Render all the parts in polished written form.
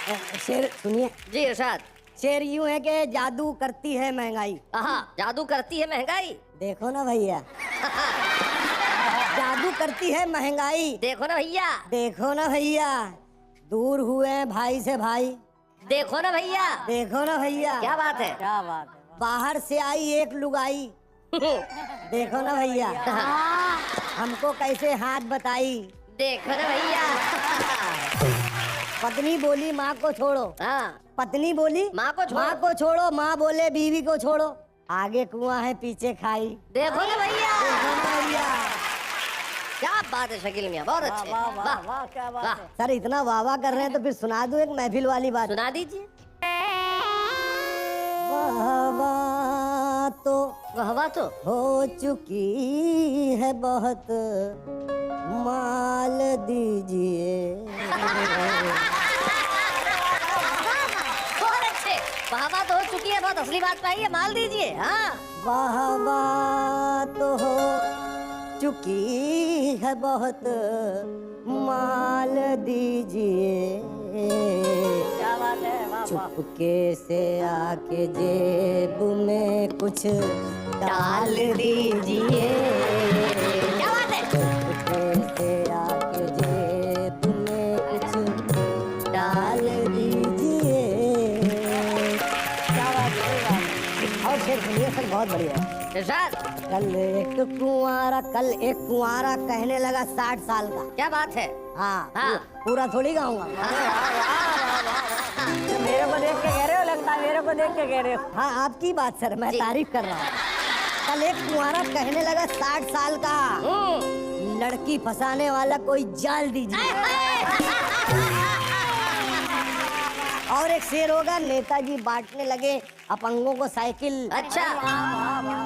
शेर सुनिए जी इरशाद। शेर यूं है कि जादू करती है महंगाई। जादू करती है महंगाई। देखो ना भैया जादू करती है महंगाई। देखो ना भैया। देखो ना भैया दूर हुए हैं भाई से भाई। देखो ना भैया। देखो ना भैया क्या बात है। क्या बात है। बाहर से आई एक लुगाई। देखो ना भैया हमको कैसे हाथ बताई। देखो ना भैया। पत्नी बोली माँ को छोड़ो। हाँ पत्नी बोली माँ को छोड़ो। माँ को छोड़ो। माँ बोले बीवी को छोड़ो। आगे कुआं है पीछे खाई। देखो ना भैया। देखो ना भैया। क्या बात है शकील मियाँ, बहुत अच्छे। वाह वाह वाह क्या बात है। सर इतना वाह वाह कर रहे हैं तो फिर सुना दूं एक महफिल वाली बात। सुना दीजिए। वाह तो वाह तो हो चुकी है बहुत माल दीजिए। बहुत अच्छे। वाह तो हो चुकी है बहुत, असली बात पाई है, माल दीजिए। हाँ वाह तो हो चुकी है बहुत माल दीजिए। क्या बात है। वाह वाह। चुपके से आके जेब में कुछ डाल दीजिए। क्या बात है। चुपके से आके जेब में कुछ डाल दीजिए। क्या बात है। और शेर सुनिए सर बहुत बढ़िया है। इरशाद। कल एक कुंवारा कहने लगा 60 साल का। क्या बात है। हाँ हाँ। पूरा थोड़ी गाऊंगा। मेरे को देख के कह रहे हो, लगता है मेरे को देख के कह रहे हो। हाँ आपकी बात सर, मैं जी। तारीफ कर रहा हूँ। कल एक कुंवारा कहने लगा 60 साल का, लड़की फंसाने वाला कोई जाल दीजिए। और एक शेर होगा, नेताजी बांटने लगे अपंगों को साइकिल। अच्छा।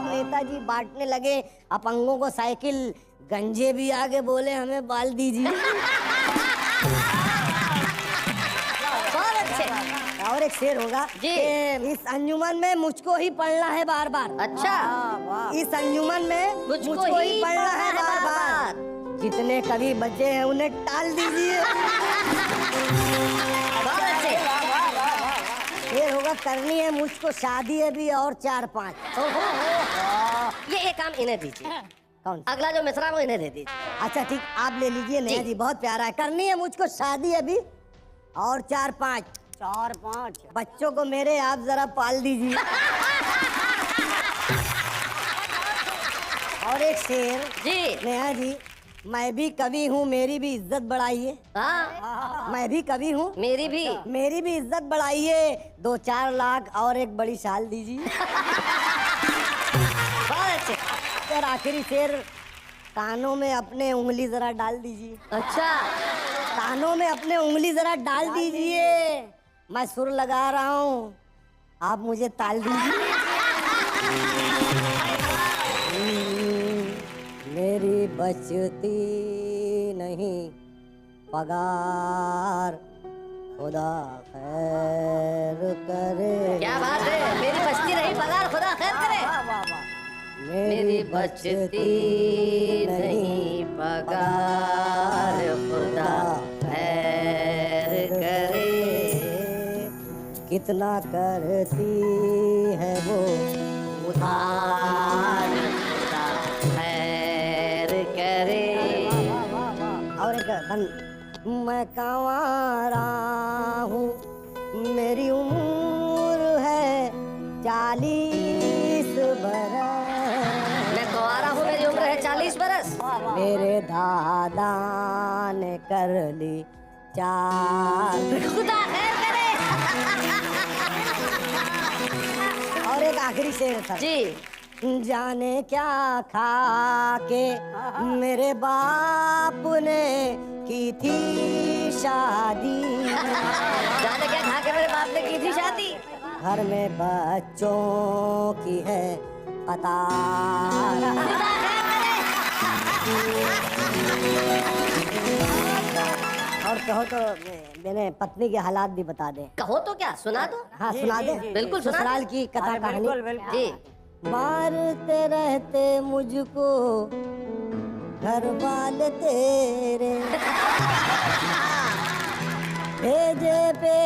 नेताजी बांटने लगे अपंगों को साइकिल, गंजे भी आगे बोले हमें बाल दीजिए। बहुत अच्छे। और एक शेर होगा जी। कि इस अंजुमन में मुझको ही पढ़ना है बार बार। अच्छा। इस अंजुमन में मुझको ही पढ़ना है बार बार। जितने कभी बचे हैं उन्हें टाल दीजिए। बहुत अच्छे। शेर होगा, करनी है मुझको शादी अभी और 4-5। ये एक काम इन्हें दीजिए। कौन? अगला जो मिसरा वो इन्हें दे दीजिए। अच्छा ठीक, आप ले लीजिए। नया जी बहुत प्यारा है। करनी है मुझको शादी अभी और 4-5। 4-5 बच्चों को मेरे आप जरा पाल दीजिए। और एक शेर जी। नेहा जी, मैं भी कवि हूँ मेरी भी इज्जत बढ़ाइए। हाँ मैं भी कवि हूँ मेरी भी। मेरी भी इज्जत बढ़ाइए। 2-4 लाख और एक बड़ी शाल दीजिए। बहुत अच्छे। और आखिरी शेर, कानों में अपने उंगली जरा डाल दीजिए। अच्छा। कानों में अपने उंगली जरा डाल दीजिए। मैं सुर लगा रहा हूँ, आप मुझे ताल दीजिए। मेरी बचती नहीं पगार, खुदा खैर करे। क्या बात है। मेरी बचती रही पगार, खुदा खैर करे। मेरी बचती नहीं पगार, खुदा खैर करे। कितना करती है वो उधार, खुदा खैर करे। और एक मैं कंवारा हूँ मेरी उम्र है 40 बरस। मैं कुंवारा हूँ मेरी उम्र है 40 बरस। मेरे दादा ने कर ली 4। खुदा खैर करे। और एक आखिरी शेर था जी। जाने क्या खा के मेरे बाप ने की थी शादी। जाने क्या खा के मेरे बाप ने की थी शादी। घर में बच्चों की है कतार। और कहो तो मैंने पत्नी के हालात भी बता दे। कहो तो क्या, सुना दो। हाँ सुना दे। बिल्कुल सुना ससुराल दे। की कथा कहानी। बिल्कुल बिल्कुल। जी। मारते रहते मुझको घर वाले तेरे, भेजे पे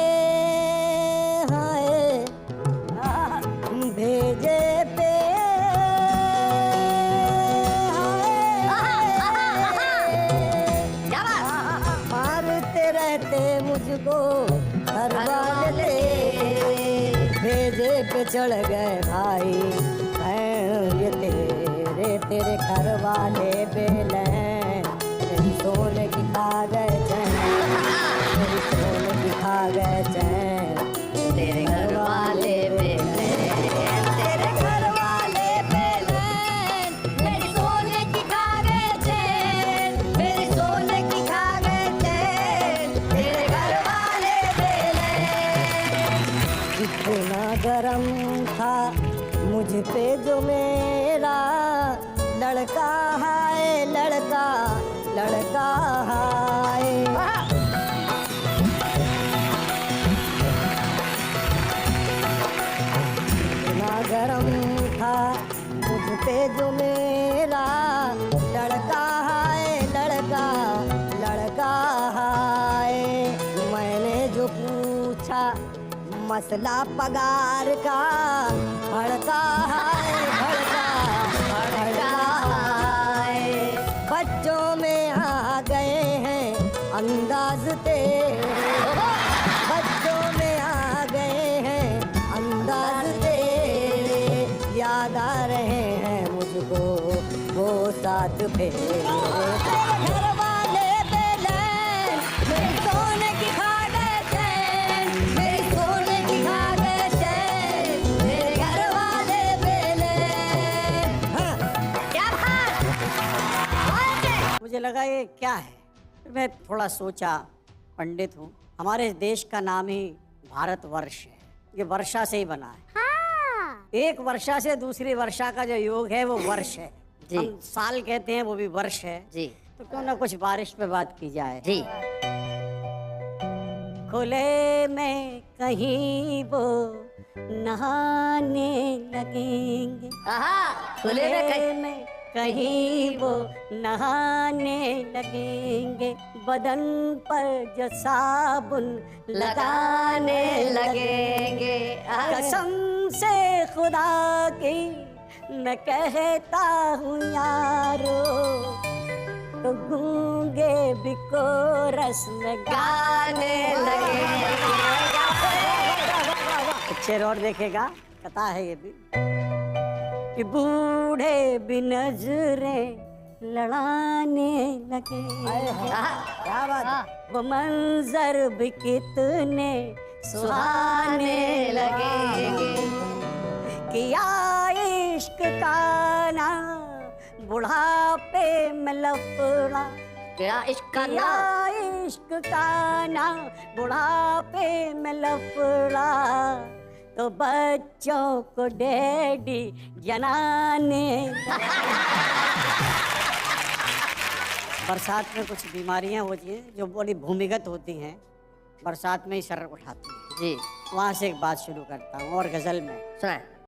मुझको घर वाले तेरे, भेजे पे चढ़ गए भाई बहन ये तेरे, तेरे घर वाले बेलैन, मेरी सोने की खा गए चैन, मेरी सोने की खा गए चैन, तेरे घर वाले बेलैन, तेरे घर वाले बेलैन, मेरी सोने की खा गए चैन, मेरी सोने की खा गए चैन, तेरे घर वाले बेलैन। कितना गरम था मुझ पे जो मेरा लड़का हाय, लड़का लड़का हाय। कितना गरम था मुझ पे जो मेरा लड़का हाय, लड़का लड़का हाय। मैंने जो पूछा मसला पगार का, भड़का हाय, भड़का भड़का हाय। बच्चों में आ गए हैं अंदाज तेरे, बच्चों में आ गए हैं अंदाज तेरे, याद आ रहे हैं मुझको वो साथ फेरे। घर वाले बेलैन, मेरी सोने की खा गए चैन, मेरी सोने की खा गए चैन, मेरे घर वाले बेलैन। हाँ, क्या बात, बहुत है। मुझे लगा ये क्या है, फिर मैं थोड़ा सोचा, पंडित हूँ, हमारे देश का नाम ही भारतवर्ष है, ये वर्षा से ही बना है। एक वर्षा से दूसरी वर्षा का जो योग है वो वर्ष है। जी। हम साल कहते हैं, वो भी वर्ष है। जी तो क्यों ना कुछ बारिश पे बात की जाए। जी। खुले में कहीं वो नहाने लगेंगे, खुले में कहीं में कहीं वो नहाने लगेंगे, बदन पर जो साबुन लगाने लगेंगे। कसम से खुदा की मैं कहता हूँ यारो, तो गूंगे भी कोरस में गाने लगेंगे। पिक्चर और देखेगा, कथा है ये भी, कि बूढ़े भी नजरें लड़ाने लगे, क्या बात है? वो मंजर भी कितने सुहाने लगेंगे, किया इश्क का ना बुढ़ापे में लफड़ा, क्या इश्क का किया नाम, इश्क का ना बुढ़ापे में लफड़ा, तो बच्चों को डैडी जनाने। बरसात में कुछ बीमारियां होती हैं जो बड़ी भूमिगत होती हैं, बरसात में ही सर उठाती हैं। जी वहाँ से एक बात शुरू करता हूँ और गजल में। सुनाए।